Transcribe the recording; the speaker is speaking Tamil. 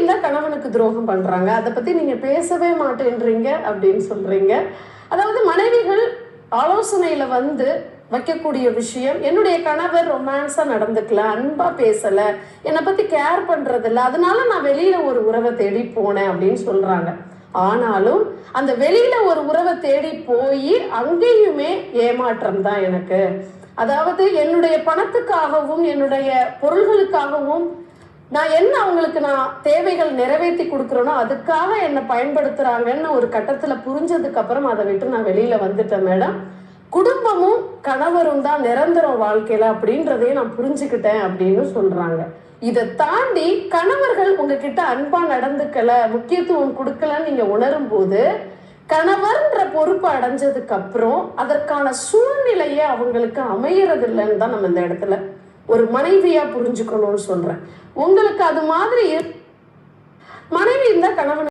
தான் கணவனுக்கு துரோகம் பண்றாங்க, அதை பத்தி நீங்க பேசவே மாட்டேன்றீங்க அப்படின்னு சொல்றீங்க. அதாவது மனைவிகள் ஆலோசனையில வைக்கக்கூடிய விஷயம், என்னுடைய கணவர் ரொமான்ஸா நடந்துக்கல, அன்பா பேசல, என்னை பத்தி கேர் பண்றது இல்லை, அதனால நான் வெளியில ஒரு உறவை தேடி போனேன் அப்படின்னு சொல்றாங்க. ஆனாலும் அந்த வெளியில ஒரு உறவை தேடி போய் அங்கேயுமே ஏமாற்றம் தான் எனக்கு. அதாவது என்னுடைய பணத்துக்காகவும் என்னுடைய பொருள்களுக்காகவும் நான் என்ன அவங்களுக்கு நான் தேவைகள் நிறைவேற்றி கொடுக்குறேனோ அதுக்காக என்னை பயன்படுத்துறாங்கன்னு ஒரு கட்டத்துல புரிஞ்சதுக்கு அப்புறம் அதை விட்டு நான் வெளியில வந்துட்டேன் மேடம். குடும்பமும் கணவரும் தான் நிரந்தரம் வாழ்க்கையில அப்படின்றதையும் நான் புரிஞ்சுக்கிட்டேன் அப்படின்னு சொல்றாங்க. இதை தாண்டி கணவர்கள் உங்ககிட்ட அன்பா நடந்துக்கல, முக்கியத்துவம் கொடுக்கலன்னு நீங்க உணரும் போது கணவர்ன்ற பொறுப்பு அடைஞ்சதுக்கு அப்புறம் அதற்கான சூழ்நிலையே அவங்களுக்கு அமையறது இல்லைன்னு தான் நம்ம இந்த இடத்துல ஒரு மனைவியா புரிஞ்சுக்கணும்னு சொல்றேன். உங்களுக்கு அது மாதிரி மனைவி இருந்தா கணவன்